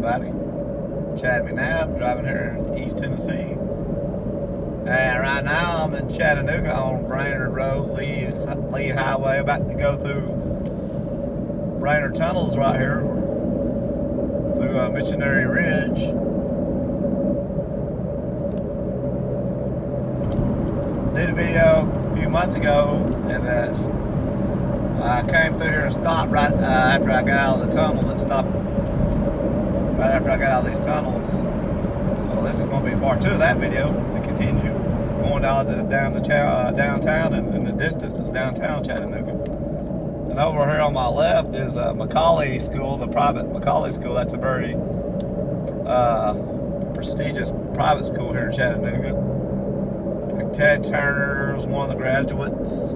everybody. Chad McNabb, driving here in East Tennessee. And right now I'm in Chattanooga on Brainerd Road, Lee Highway, about to go through Brainerd Tunnels right here, through Missionary Ridge. Did a video a few months ago, and I came through here and stopped right after I got out of the tunnel, and stopped right after I got out of these tunnels. So this is going to be part 2 of that video to continue going down to downtown, and in the distance is downtown Chattanooga. And over here on my left is Macaulay School, the private Macaulay School. That's a very prestigious private school here in Chattanooga. Like Ted Turner is one of the graduates.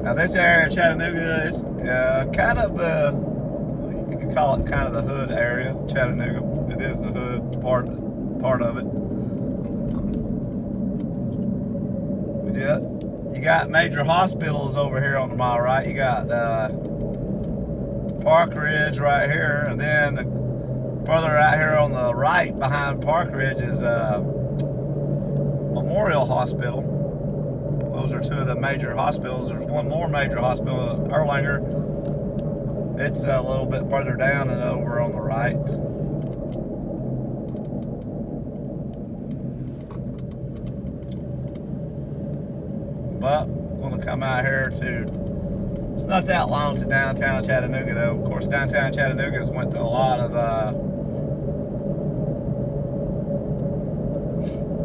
Now this area of Chattanooga is kind of you can call it kind of the hood area, Chattanooga. It is the hood part of it. You got major hospitals over here on my right. You got Park Ridge right here, and then further out here on the right behind Park Ridge is Memorial Hospital. Those are 2 of the major hospitals. There's one more major hospital, Erlanger. It's a little bit further down and over on the right. But I'm going to come out here to, it's not that long to downtown Chattanooga though. Of course, downtown Chattanooga has went through a lot of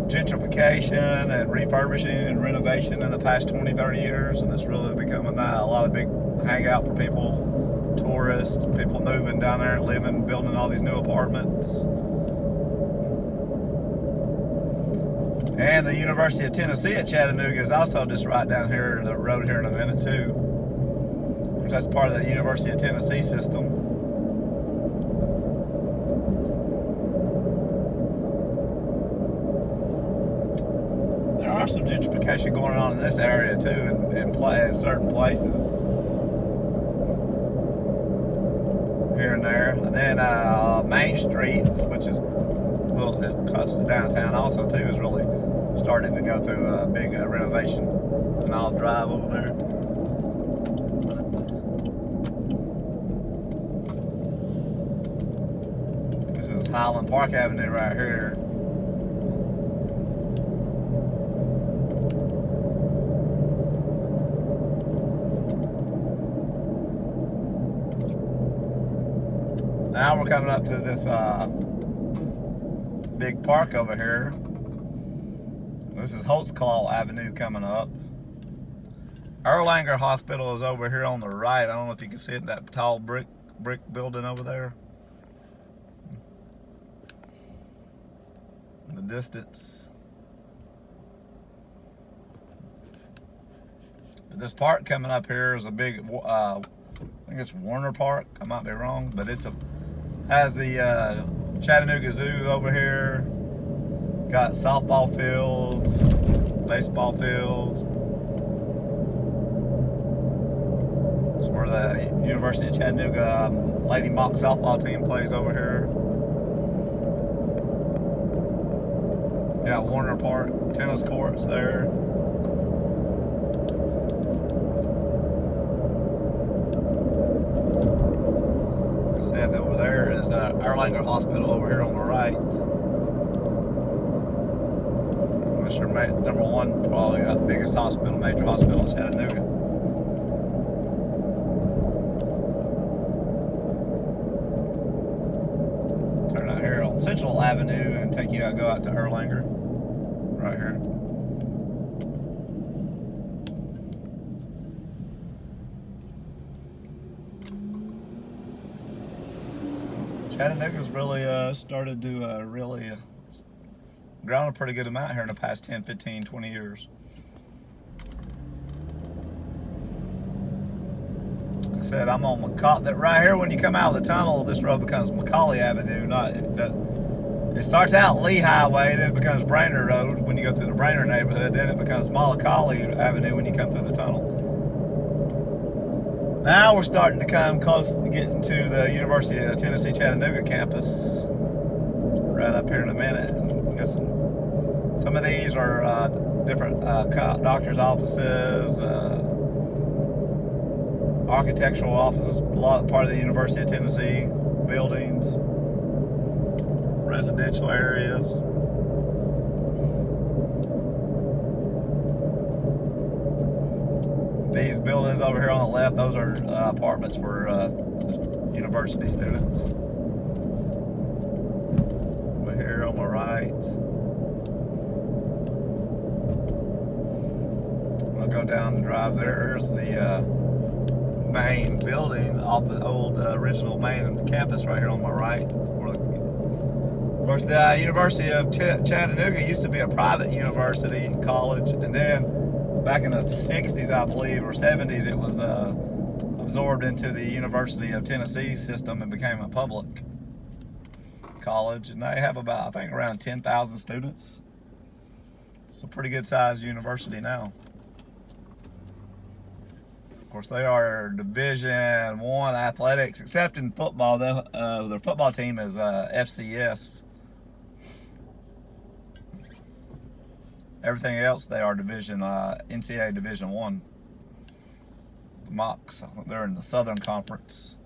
gentrification and refurbishing and renovation in the past 20-30 years, and it's really become a lot of big hangout for people, tourists, people moving down there and living, building all these new apartments. And the University of Tennessee at Chattanooga is also just right down here, the road here in a minute too. Of course, that's part of the University of Tennessee system. There are some gentrification going on in this area too, in certain places here and there. And then Main Street, which is close to downtown also too, is really starting to go through a big renovation, and I'll drive over there. This is Highland Park Avenue right here. Now we're coming up to this big park over here. This is Holtzclaw Avenue coming up. Erlanger Hospital is over here on the right. I don't know if you can see it, that tall brick building over there in the distance. This park coming up here is a big, I think it's Warner Park. I might be wrong, but has the Chattanooga Zoo over here. Got softball fields, baseball fields. It's where the University of Chattanooga Lady Mock softball team plays over here. Got Warner Park tennis courts there. Like I said, over there is the Erlanger Hospital over here on the right. Sure, number 1, probably the biggest hospital, major hospital in Chattanooga. Turn out here on Central Avenue and go out to Erlanger, right here. Chattanooga's really started to really grown a pretty good amount here in the past 10, 15, 20 years. Like I said, I'm on Macaulay. That right here, when you come out of the tunnel, this road becomes Macaulay Avenue. It starts out Lee Highway, then it becomes Brainerd Road when you go through the Brainerd neighborhood, then it becomes Macaulay Avenue when you come through the tunnel. Now we're starting to come close to getting to the University of Tennessee Chattanooga campus. Right up here in a minute. And got some of these are different doctors' offices, architectural offices, a lot part of the University of Tennessee buildings, residential areas. These buildings over here on the left, those are apartments for university students. Over here on my right, I'll go down the drive. There's the main building off the old original main campus right here on my right. Of course, the University of Chattanooga used to be a private university college, and then back in the 60s, I believe, or 70s, it was absorbed into the University of Tennessee system and became a public college. And they have about, I think, around 10,000 students. It's a pretty good sized university now. Of course, they are Division I athletics, except in football. Their football team is FCS. Everything else, they are NCAA Division I. The Mocs, they're in the Southern Conference.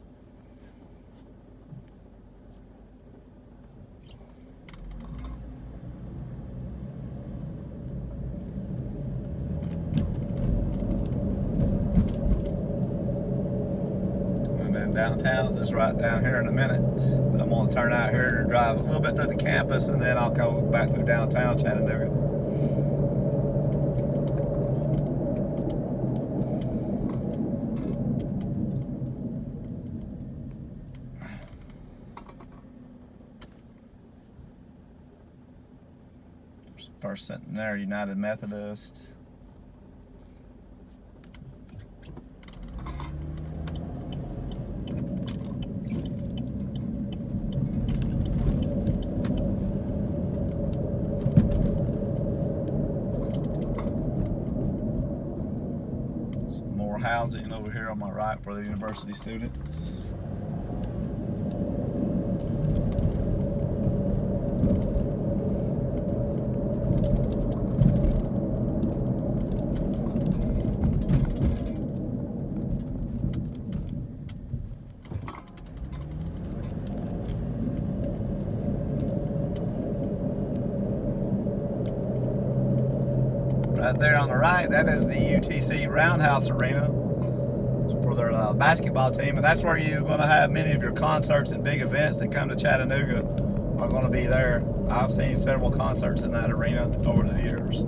And then downtown is just right down here in a minute. I'm going to turn out here and drive a little bit through the campus, and then I'll go back through downtown Chattanooga. First Centenary United Methodist. Some more housing over here on my right for the university students. Right there on the right, that is the UTC Roundhouse Arena for their basketball team, and that's where you're going to have many of your concerts and big events that come to Chattanooga are going to be there. I've seen several concerts in that arena over the years.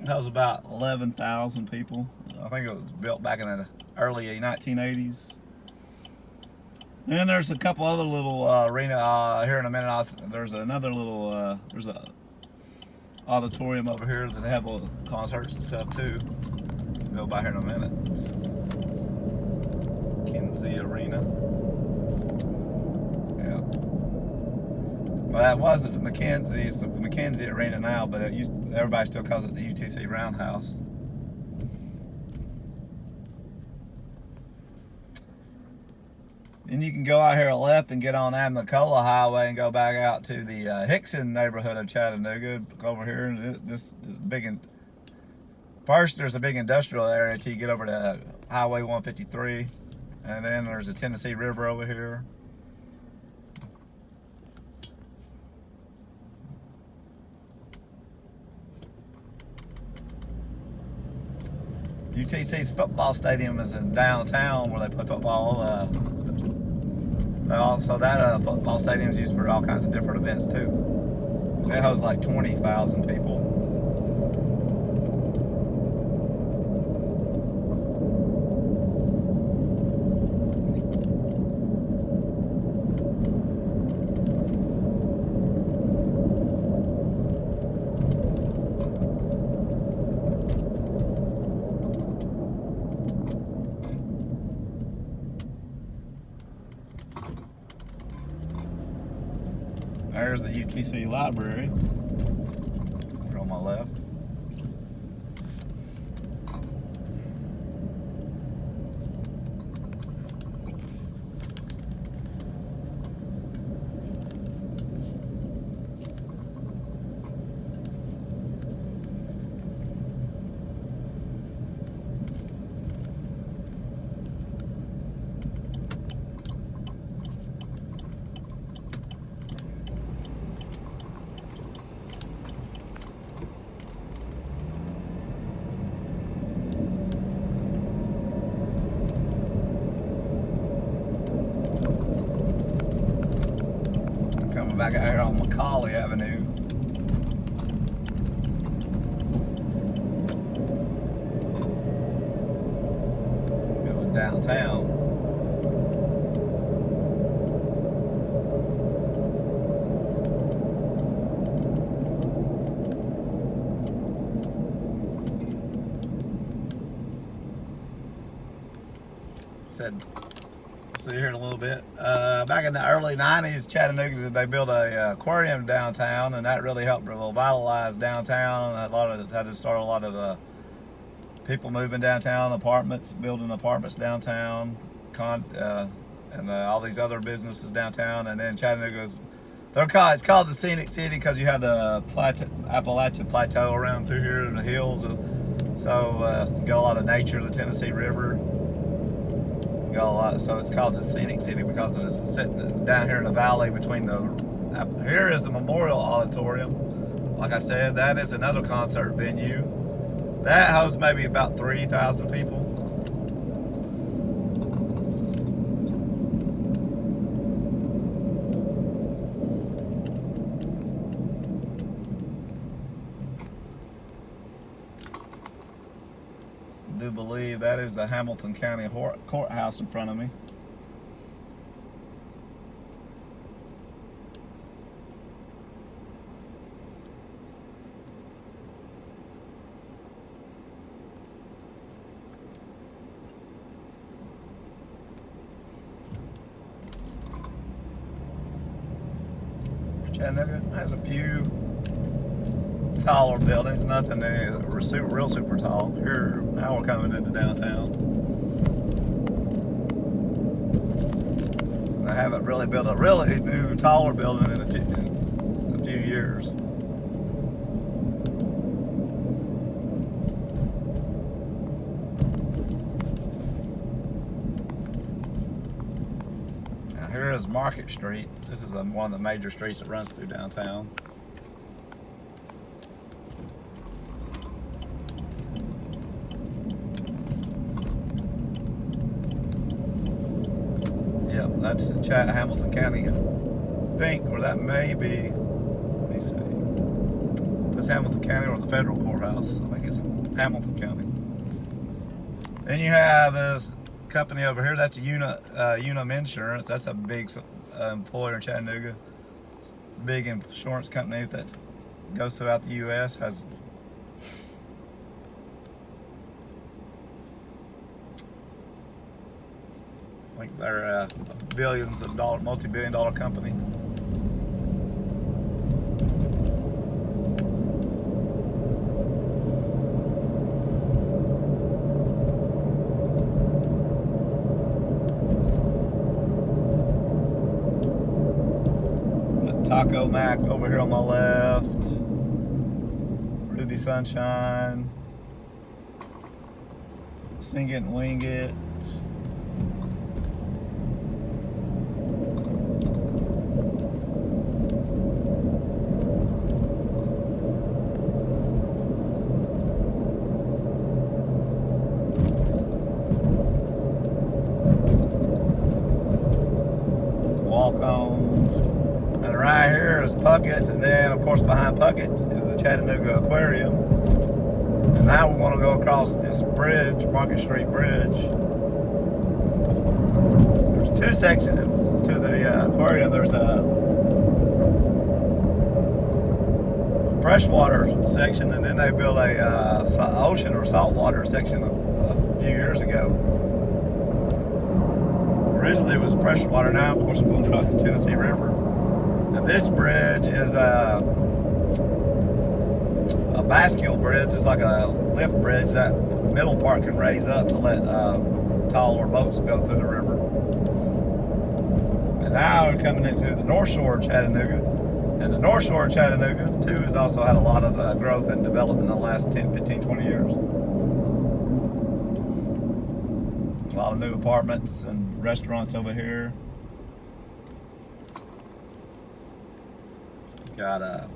That was about 11,000 people. I think it was built back in the early 1980s. And there's a couple other little arena here in a minute. There's another little there's a auditorium over here that they have little concerts and stuff too. We'll go by here in a minute. Kinsey Arena. Yeah. Well, that wasn't McKenzie. It's the McKenzie Arena now, but everybody still calls it the UTC Roundhouse. Then you can go out here left and get on Amnicola Highway and go back out to the Hickson neighborhood of Chattanooga. Over here, and this is big. First, there's a big industrial area until you get over to Highway 153, and then there's a Tennessee River over here. UTC's football stadium is in downtown where they play football. Also, that football stadium is used for all kinds of different events too. It hosts like 20,000 people. There's the UTC library. on my left. Coming back out here on Macaulay Avenue. Going downtown. See here in a little bit. Back in the early 90s, Chattanooga, they built a aquarium downtown, and that really helped revitalize downtown. Had to start a lot of people moving downtown, building apartments downtown, and all these other businesses downtown. And then Chattanooga's, it's called the Scenic City because you have the Appalachian Plateau around through here, the hills. So you got a lot of nature, the Tennessee River. So it's called the Scenic City because it's sitting down here in the valley between here is the Memorial Auditorium. Like I said, that is another concert venue. That hosts maybe about 3,000 people. I do believe that is the Hamilton County Courthouse in front of me. Chattanooga has a few taller buildings, nothing real super tall. Here, now we're coming into downtown. They haven't really built a really new taller building in a few years. Now here is Market Street. This is one of the major streets that runs through downtown. Yep, that's Hamilton County, I think, or that may be, let me see. That's Hamilton County or the federal courthouse. I think it's Hamilton County. Then you have this company over here, that's Unum Insurance. That's a big employer in Chattanooga. Big insurance company that goes throughout the U.S. has I think they're billions of dollars, multi-billion-dollar company. Got Taco Mac over here on my left. Ruby Sunshine. Sing It and Wing It. Walk-ons, and right here is Puckett's, and then of course behind Puckett's is the Chattanooga Aquarium. And now we're going to go across this bridge, Market Street Bridge. There's two sections to the aquarium. There's a freshwater section, and then they built a ocean or saltwater section a few years ago. Originally it was freshwater. Now, of course, we're going across the Tennessee River. And this bridge is A bascule bridge is like a lift bridge. That middle part can raise up to let taller boats go through the river. And now we're coming into the North Shore of Chattanooga. And the North Shore of Chattanooga, too, has also had a lot of growth and development in the last 10, 15, 20 years. A lot of new apartments and restaurants over here. Got a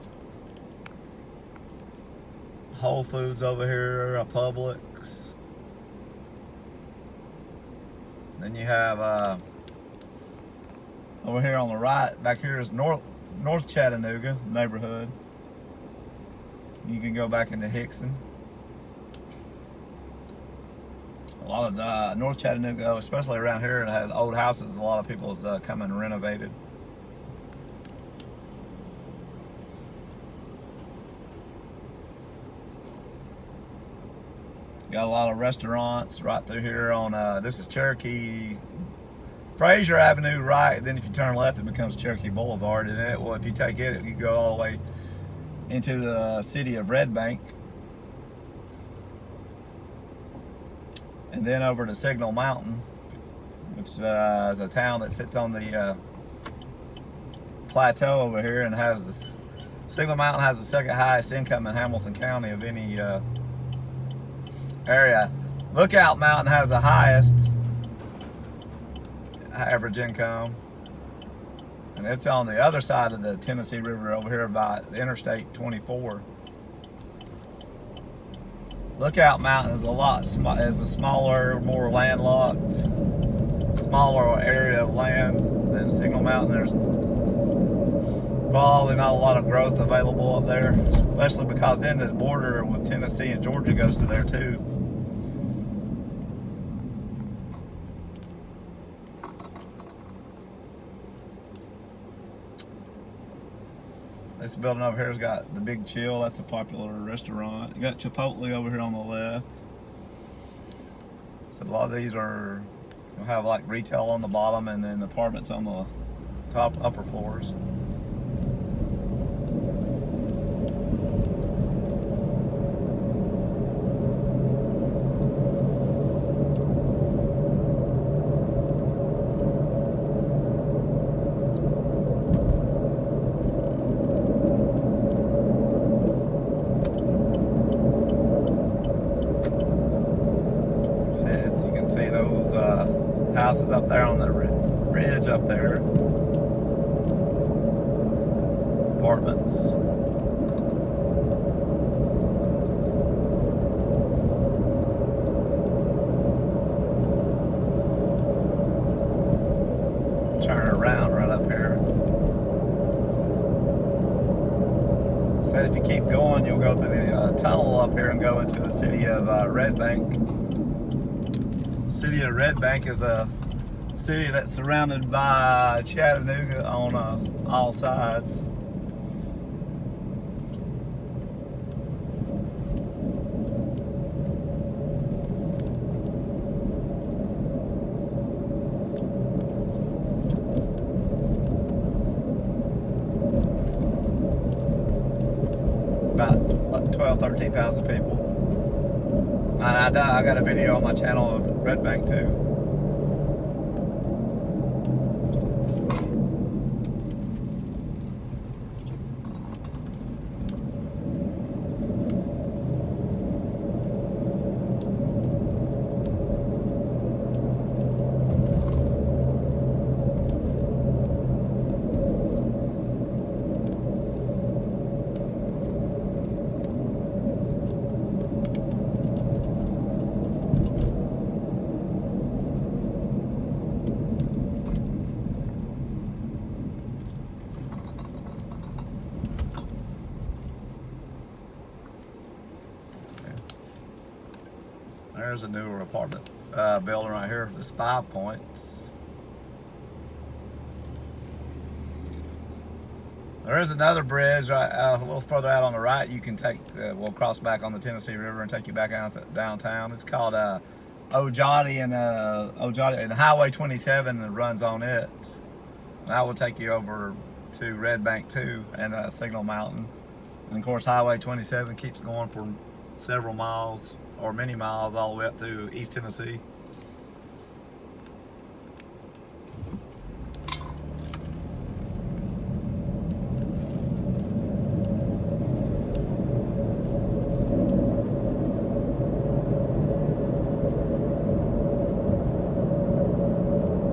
Whole Foods over here, a Publix. Then you have over here on the right, back here is North Chattanooga neighborhood. You can go back into Hickson. A lot of North Chattanooga, especially around here, it had old houses. A lot of people have come and renovated. Got a lot of restaurants right through here on, this is Cherokee, Fraser Avenue, right. Then if you turn left, it becomes Cherokee Boulevard. And if you take it, you go all the way into the city of Red Bank. And then over to Signal Mountain, which is a town that sits on the plateau over here and has this. Signal Mountain has the second highest income in Hamilton County of any area. Lookout Mountain has the highest average income, and it's on the other side of the Tennessee River over here by Interstate 24. Lookout Mountain is a smaller, more landlocked, smaller area of land than Signal Mountain. There's probably not a lot of growth available up there, especially because then the border with Tennessee and Georgia goes to there too. This building over here has got the Big Chill. That's a popular restaurant. You got Chipotle over here on the left. So a lot of these are, you'll have like retail on the bottom and then apartments on the upper floors. You can see those houses up there on the ridge up there. Apartments. Turn around right up here. So if you keep going, you'll go through the tunnel up here and go into the city of Red Bank. City of Red Bank is a city that's surrounded by Chattanooga on all sides. About 12, 13,000 people. And I got a video on my channel of Red Bank too. There's a newer apartment building right here. There's 5 Points. There is another bridge right a little further out on the right. You can take, we'll cross back on the Tennessee River and take you back out to downtown. It's called Ojati and Highway 27 that runs on it. And that will take you over to Red Bank too and Signal Mountain. And of course, Highway 27 keeps going for several miles or many miles all the way up through East Tennessee.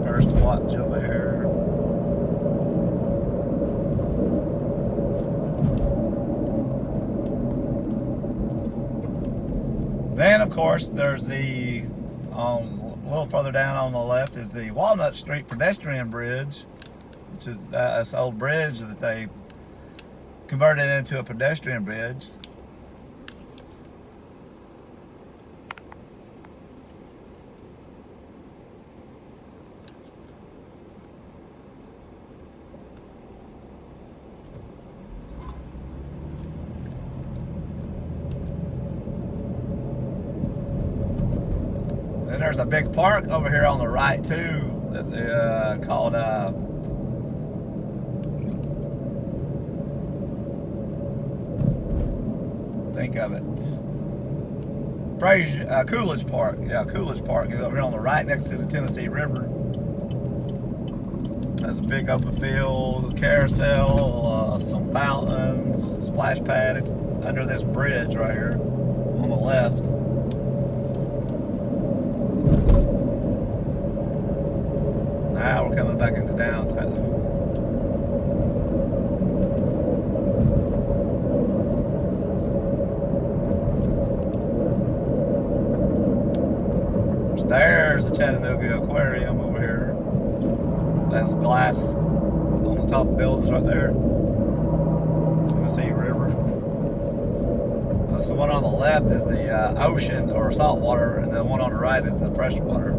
First watch over here. Then, of course, there's the, a little further down on the left is the Walnut Street pedestrian bridge, which is this old bridge that they converted into a pedestrian bridge. And there's a big park over here on the right too that they called think of it, Coolidge Park. Yeah, Coolidge Park is over here on the right next to the Tennessee River. That's a big open field, carousel, some fountains, splash pad. It's under this bridge right here on the left. Now we're coming back into downtown. There's the Chattanooga Aquarium over here. That's glass on the top of buildings right there. Tennessee River. So one on the left is the ocean or salt water, and the one on the right is the fresh water.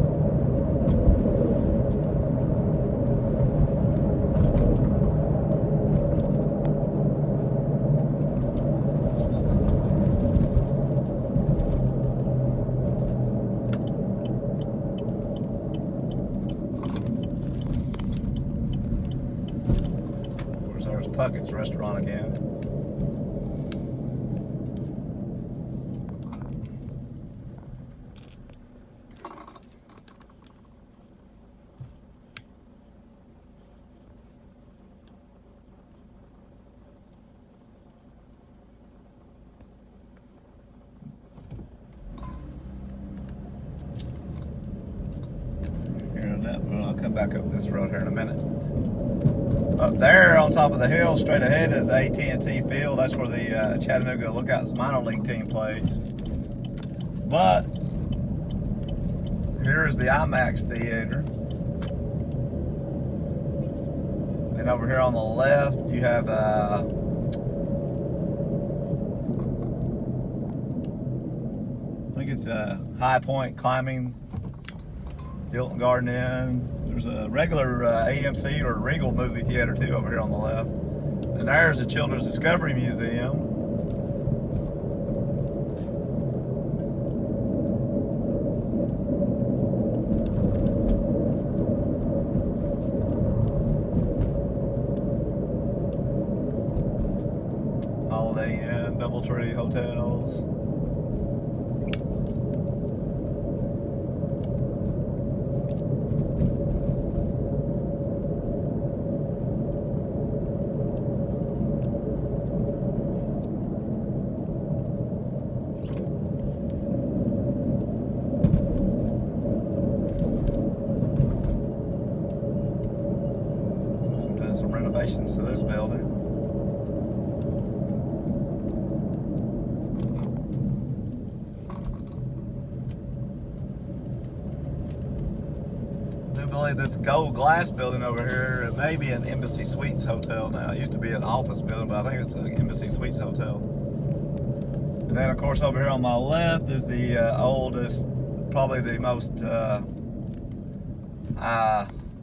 There's Puckett's restaurant again. I'll come back up this road here in a minute. Up there on top of the hill, straight ahead, is AT&T Field. That's where the Chattanooga Lookouts minor league team plays. But here is the IMAX Theater. Then over here on the left, you have I think it's a High Point Climbing, Hilton Garden Inn. There's a regular AMC or Regal movie theater too over here on the left. And there's the Children's Discovery Museum. Holiday Inn, Doubletree Hotels. Some renovations to this building. I do believe this gold glass building over here, it may be an Embassy Suites hotel now. It used to be an office building, but I think it's an Embassy Suites hotel. And then of course over here on my left is the oldest, probably the most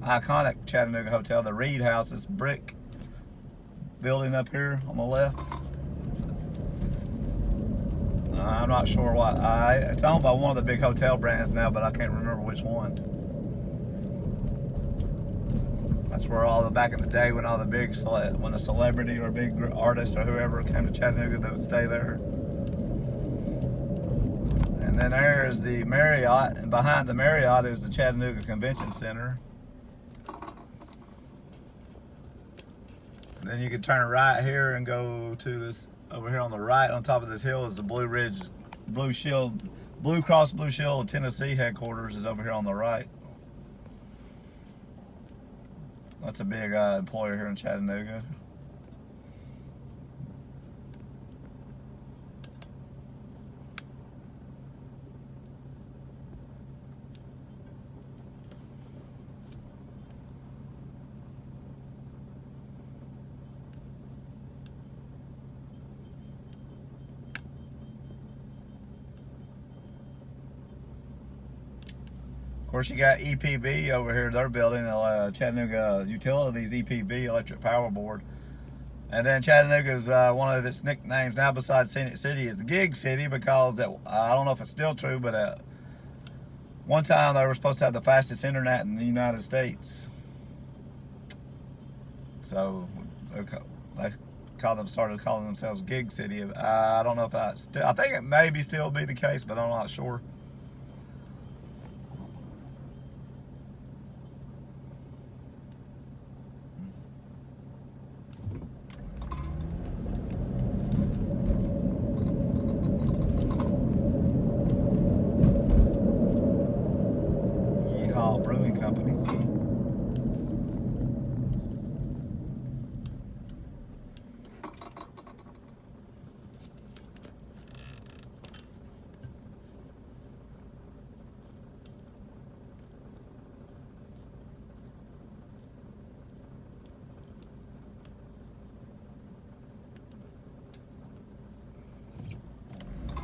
iconic Chattanooga hotel, the Reed House, this brick building up here on the left. I'm not sure why. It's owned by one of the big hotel brands now, but I can't remember which one. That's where back in the day when all the when a celebrity or a big artist or whoever came to Chattanooga, they would stay there. And then there is the Marriott, and behind the Marriott is the Chattanooga Convention Center. And then you can turn right here and go to this over here on the right. On top of this hill is the Blue Cross Blue Shield Tennessee headquarters is over here on the right. That's a big employer here in Chattanooga. Of course, you got EPB over here. They're building a Chattanooga Utilities EPB, Electric Power Board. And then Chattanooga is one of its nicknames now besides Scenic City is the Gig City because I don't know if it's still true, but one time they were supposed to have the fastest internet in the United States. So they started calling themselves Gig City. I don't know if I think it may still be the case, but I'm not sure. Brewing Company.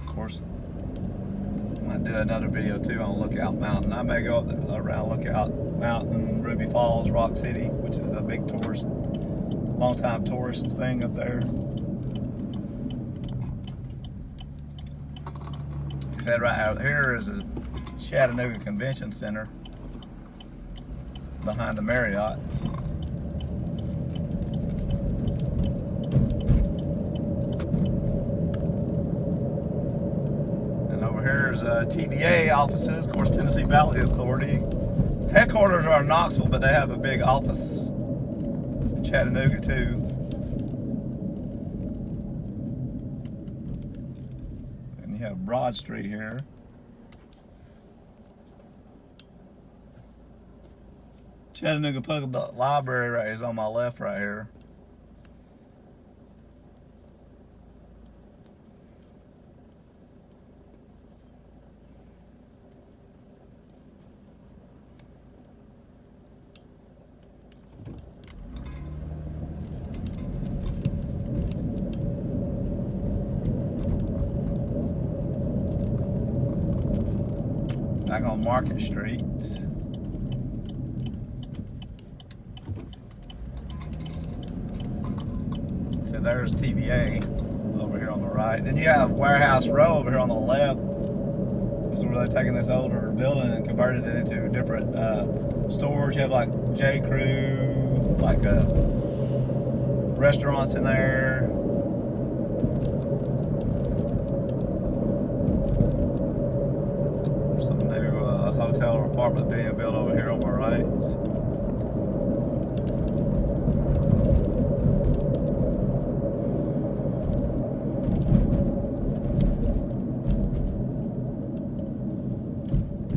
Of course, I might do another video too on Lookout Mountain. I may go around Lookout Mountain, Ruby Falls, Rock City, which is a big long-time tourist thing up there. Like I said, right out here is a Chattanooga Convention Center behind the Marriott. Here's TVA offices, of course, Tennessee Valley Authority. Headquarters are in Knoxville, but they have a big office in Chattanooga too. And you have Broad Street here. Chattanooga Public Library right is on my left right here. Back on Market Street. So there's TVA over here on the right. Then you have Warehouse Row over here on the left. This is where they're taking this older building and converted it into different stores. You have like J. Crew, like restaurants in there. Some new hotel or apartment being built over here on my right.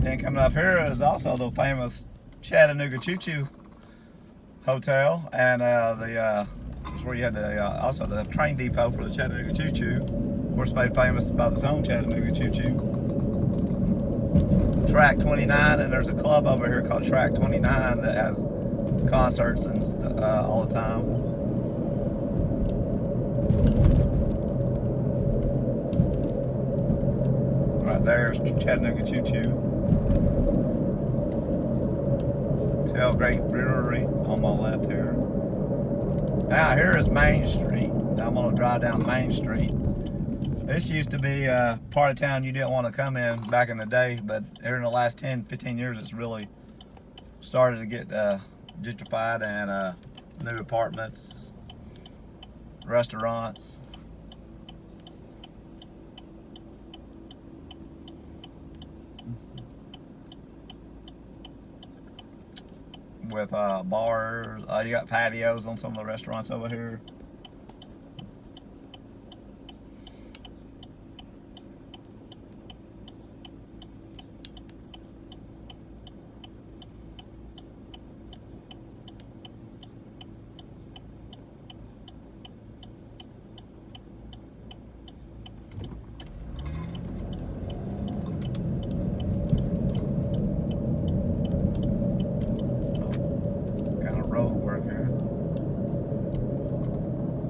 Then coming up here is also the famous Chattanooga Choo Choo Hotel, and it's where you had also the train depot for the Chattanooga Choo Choo. Of course, made famous by its own Chattanooga Choo Choo. Track 29, and there's a club over here called Track 29 that has concerts and all the time. Right there's Chattanooga Choo Choo. Tailgate Brewery on my left here. Now here is Main Street. Now I'm going to drive down Main Street. This used to be a part of town you didn't want to come in back in the day, but here in the last 10, 15 years it's really started to get gentrified, and new apartments, restaurants. With bars, you got patios on some of the restaurants over here.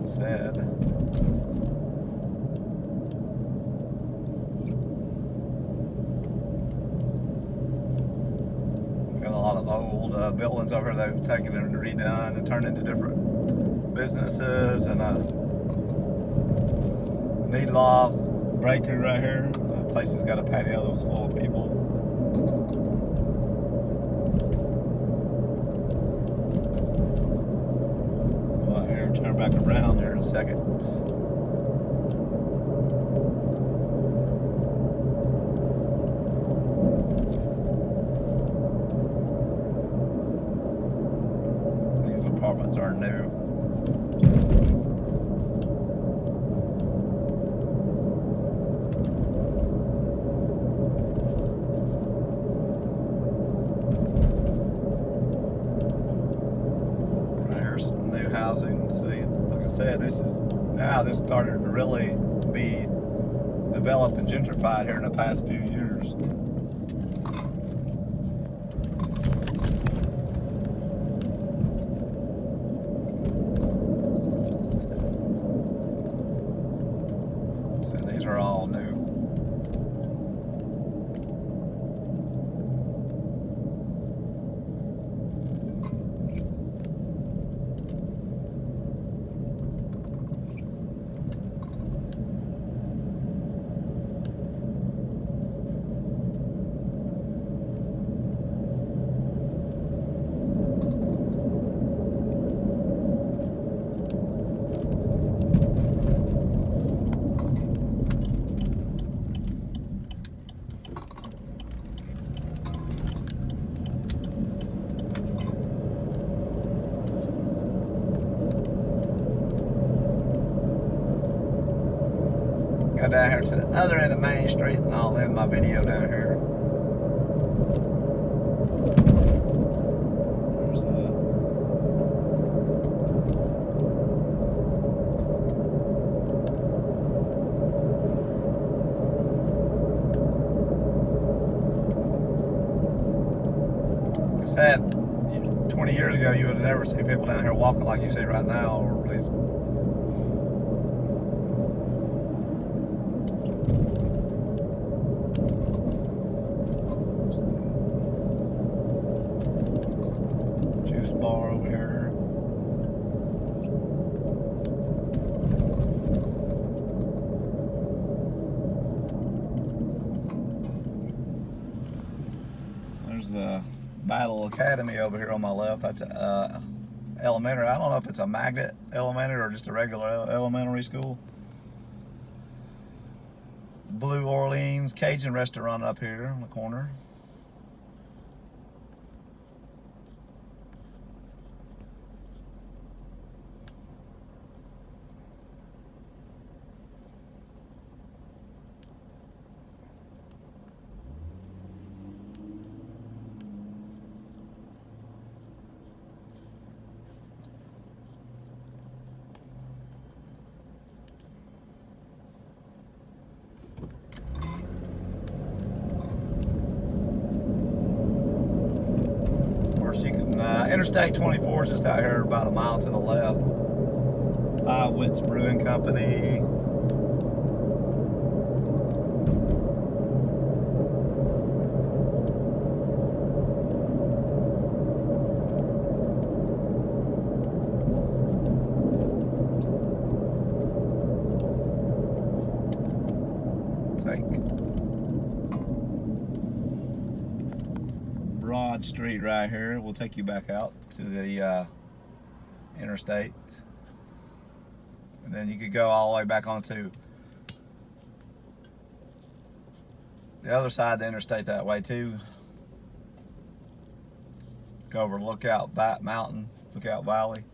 Said. Got a lot of old buildings over here they've taken and redone and turned into different businesses, and Need Lofts Bakery right here. The place has got a patio that was full of people. Turn back around here in a second. These apartments are new. There's some new housing. See, like I said, this started to really be developed and gentrified here in the past few years. So these are all new. Go down here to the other end of Main Street, and I'll end my video down here. Like I said, 20 years ago, you would have never seen people down here walking like you see right now, or at least. Bar over here. There's the Battle Academy over here on my left. That's elementary. I don't know if it's a magnet elementary or just a regular elementary school. Blue Orleans Cajun restaurant up here on the corner. Interstate 24 is just out here about a mile to the left. Witt's Brewing Company. Take Broad odd street right here. We'll take you back out to the interstate. And then you could go all the way back onto the other side of the interstate that way too. Go over Lookout Mountain, Lookout Valley.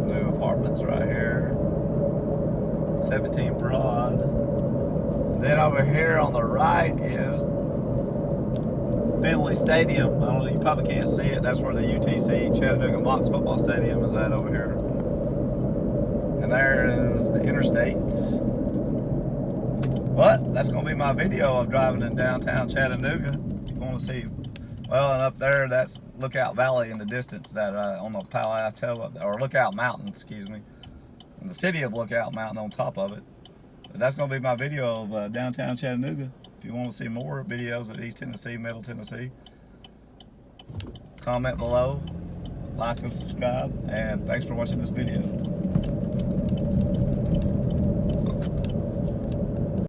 New apartments right here. 17 Broad. And then over here on the right is Finley Stadium. I don't know, you probably can't see it. That's where the UTC Chattanooga Mocs football stadium is at over here. And there is the interstate. But that's going to be my video of driving in downtown Chattanooga. You want to see, well, and up there, that's Lookout Valley in the distance, that on the plateau up there, or Lookout Mountain, excuse me. And the city of Lookout Mountain on top of it. But that's going to be my video of downtown Chattanooga. If you want to see more videos of East Tennessee, Middle Tennessee, comment below, like and subscribe, and thanks for watching this video.